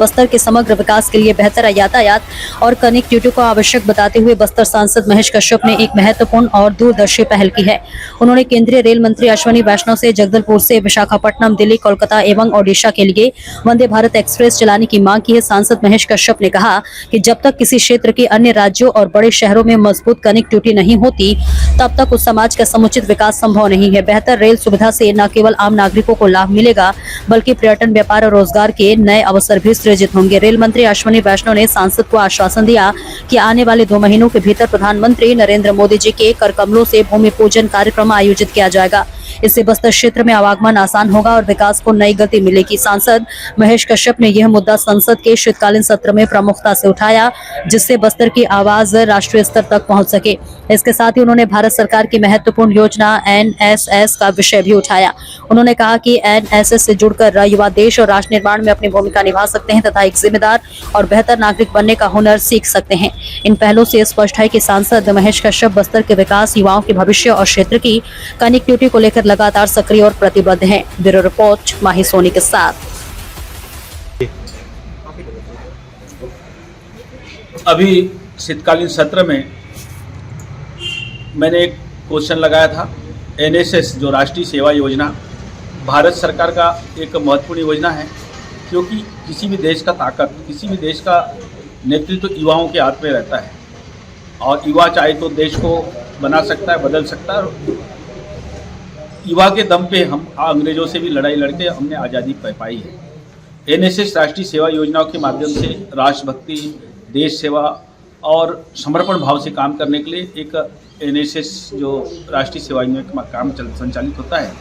बस्तर के समग्र विकास के लिए बेहतर यातायात और कनेक्टिविटी को आवश्यक बताते हुए बस्तर सांसद महेश कश्यप ने एक महत्वपूर्ण और दूरदर्शी पहल की है। उन्होंने केंद्रीय रेल मंत्री अश्विनी वैष्णव से जगदलपुर से विशाखापट्टनम, दिल्ली, कोलकाता एवं ओडिशा के लिए वंदे भारत एक्सप्रेस चलाने की मांग की है। सांसद महेश कश्यप ने कहा कि जब तक किसी क्षेत्र के अन्य राज्यों और बड़े शहरों में मजबूत कनेक्टिविटी नहीं होती, तब तक उस समाज का समुचित विकास संभव नहीं है। बेहतर रेल सुविधा से न केवल आम नागरिकों को लाभ मिलेगा, बल्कि पर्यटन, व्यापार और रोजगार के नए अवसर भी सृजित होंगे। रेल मंत्री अश्विनी वैष्णव ने सांसद को आश्वासन दिया कि आने वाले 2 महीनों के भीतर प्रधानमंत्री नरेंद्र मोदी जी के कर कमलों से भूमि पूजन कार्यक्रम आयोजित किया जाएगा। इससे बस्तर क्षेत्र में आवागमन आसान होगा और विकास को नई गति मिलेगी। सांसद महेश कश्यप ने यह मुद्दा संसद के शीतकालीन सत्र में प्रमुखता से उठाया, जिससे बस्तर की आवाज राष्ट्रीय स्तर तक पहुंच सके। इसके साथ ही उन्होंने भारत सरकार की महत्वपूर्ण योजना NSS का विषय भी उठाया। उन्होंने कहा कि NSS से जुड़कर युवा देश और राष्ट्र निर्माण में अपनी भूमिका निभा सकते हैं तथा एक जिम्मेदार और बेहतर नागरिक बनने का हुनर सीख सकते हैं। इन पहलों से स्पष्ट है कि सांसद महेश कश्यप बस्तर के विकास, युवाओं के भविष्य और क्षेत्र की कनेक्टिविटी को लेकर लगातार सक्रिय और प्रतिबद्ध हैं। ब्यूरो रिपोर्ट माही सोनी के साथ। अभी शीतकालीन सत्र में मैंने एक क्वेश्चन लगाया था। NSS जो राष्ट्रीय सेवा योजना भारत सरकार का एक महत्वपूर्ण योजना है, क्योंकि किसी भी देश का ताकत, किसी भी देश का नेतृत्व तो युवाओं के हाथ में रहता है और युवा चाहे तो देश को बना सकता है, बदल सकता है। युवा के दम पे हम अंग्रेजों से भी लड़ाई लड़के हमने आज़ादी पाई है। NSS राष्ट्रीय सेवा योजनाओं के माध्यम से राष्ट्रभक्ति, देश सेवा और समर्पण भाव से काम करने के लिए एक NSS जो राष्ट्रीय सेवा योजना का काम संचालित होता है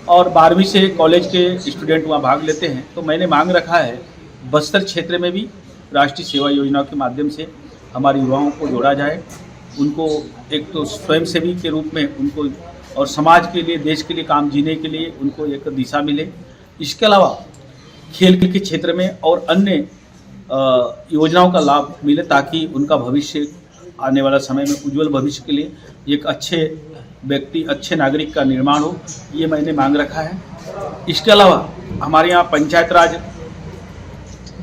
और 12वीं से कॉलेज के स्टूडेंट वहाँ भाग लेते हैं। तो मैंने मांग रखा है बस्तर क्षेत्र में भी राष्ट्रीय सेवा योजनाओं के माध्यम से हमारे युवाओं को जोड़ा जाए, उनको एक तो स्वयंसेवी के रूप में उनको और समाज के लिए, देश के लिए काम जीने के लिए उनको एक दिशा मिले। इसके अलावा खेल के क्षेत्र में और अन्य योजनाओं का लाभ मिले ताकि उनका भविष्य आने वाला समय में उज्जवल भविष्य के लिए एक अच्छे व्यक्ति, अच्छे नागरिक का निर्माण हो, ये मैंने मांग रखा है। इसके अलावा हमारे यहाँ पंचायत राज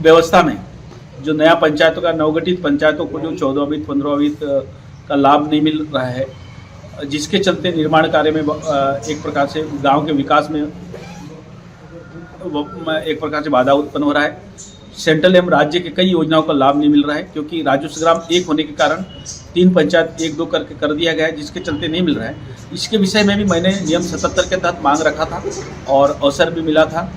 व्यवस्था में जो नया पंचायतों का नवगठित पंचायतों को जो 14वीं 15वीं का लाभ नहीं मिल रहा है, जिसके चलते निर्माण कार्य में एक प्रकार से गांव के विकास में एक प्रकार से बाधा उत्पन्न हो रहा है। सेंट्रल एवं राज्य के कई योजनाओं का लाभ नहीं मिल रहा है, क्योंकि राजस्व ग्राम 1 होने के कारण 3 पंचायत 1-2 करके कर दिया गया है, जिसके चलते नहीं मिल रहा है। इसके विषय में भी मैंने नियम 77 के तहत मांग रखा था और अवसर भी मिला था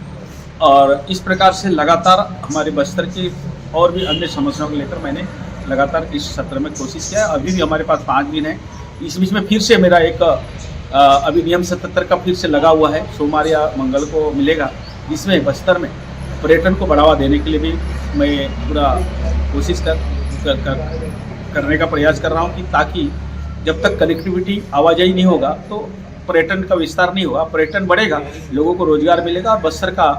और इस प्रकार से लगातार हमारे बस्तर की और भी अन्य समस्याओं को लेकर मैंने लगातार इस सत्र में कोशिश किया। अभी भी हमारे पास 5 दिन है। इस बीच में फिर से मेरा एक अभी नियम 77 का फिर से लगा हुआ है, सोमवार या मंगल को मिलेगा, जिसमें बस्तर में पर्यटन को बढ़ावा देने के लिए भी मैं पूरा कोशिश करने का प्रयास कर रहा हूँ कि ताकि जब तक कनेक्टिविटी, आवाजाही नहीं होगा तो पर्यटन का विस्तार नहीं होगा। पर्यटन बढ़ेगा, लोगों को रोजगार मिलेगा, बस्तर का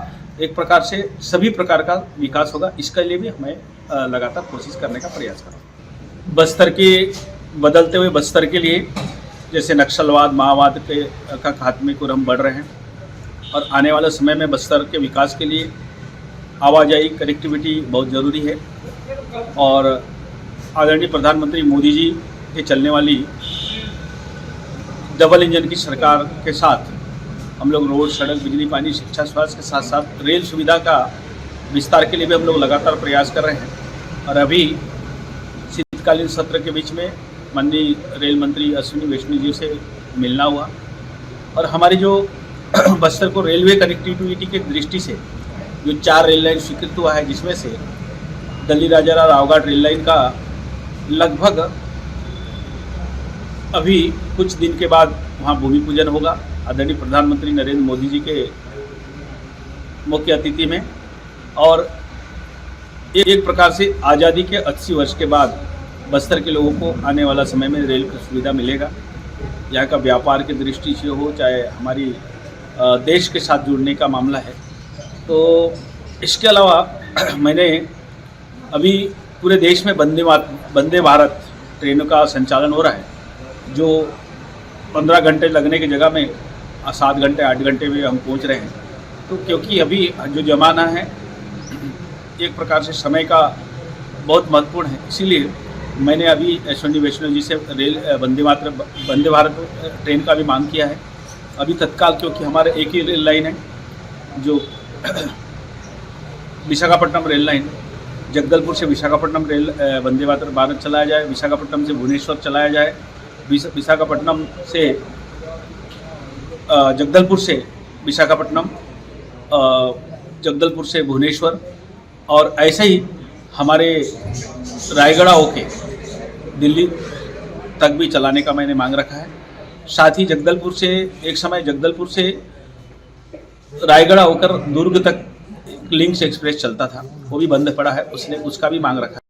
एक प्रकार से सभी प्रकार का विकास होगा। इसके लिए भी हमें लगातार कोशिश करने का प्रयास कर रहा हूँ। बस्तर के बदलते हुए बस्तर के लिए जैसे नक्सलवाद, माओवाद के खात्मे को हम बढ़ रहे हैं और आने वाले समय में बस्तर के विकास के लिए आवाजाही, कनेक्टिविटी बहुत ज़रूरी है और आदरणीय प्रधानमंत्री मोदी जी के चलने वाली डबल इंजन की सरकार के साथ हम लोग रोड, सड़क, बिजली, पानी, शिक्षा, स्वास्थ्य के साथ साथ रेल सुविधा का विस्तार के लिए भी हम लोग लगातार प्रयास कर रहे हैं। और अभी शीतकालीन सत्र के बीच में माननीय रेल मंत्री अश्विनी वैष्णव जी से मिलना हुआ और हमारी जो बस्तर को रेलवे कनेक्टिविटी की दृष्टि से जो 4 रेल लाइन स्वीकृत हुआ है, जिसमें से दिल्ली राजारा रावघाट रेल लाइन का लगभग अभी कुछ दिन के बाद वहाँ भूमि पूजन होगा आदरणीय प्रधानमंत्री नरेंद्र मोदी जी के मुख्य अतिथि में। और एक प्रकार से आज़ादी के 80 वर्ष के बाद बस्तर के लोगों को आने वाला समय में रेल की सुविधा मिलेगा। यहाँ का व्यापार की दृष्टि से हो, चाहे हमारी देश के साथ जुड़ने का मामला है। तो इसके अलावा मैंने अभी पूरे देश में वंदे भारत ट्रेनों का संचालन हो रहा है, जो 15 घंटे लगने की जगह में 7 घंटे 8 घंटे में हम पहुंच रहे हैं। तो क्योंकि अभी जो ज़माना है एक प्रकार से समय का बहुत महत्वपूर्ण है। इसीलिए मैंने अभी अश्विनी वैष्णव जी से वंदे भारत ट्रेन का भी मांग किया है अभी तत्काल, क्योंकि हमारे एक ही रेल लाइन है जो विशाखापट्टनम रेल लाइन, जगदलपुर से विशाखापट्टनम रेल वंदे भारत चलाया जाए, विशाखापट्टनम से भुवनेश्वर चलाया जाए, विशाखापट्टनम से जगदलपुर से विशाखापट्टनम, जगदलपुर से भुवनेश्वर, और ऐसे ही हमारे रायगढ़ होके दिल्ली तक भी चलाने का मैंने मांग रखा है। साथ ही जगदलपुर से एक समय जगदलपुर से रायगढ़ होकर दुर्ग तक लिंक्स एक्सप्रेस चलता था, वो भी बंद पड़ा है, उसका भी मांग रखा है।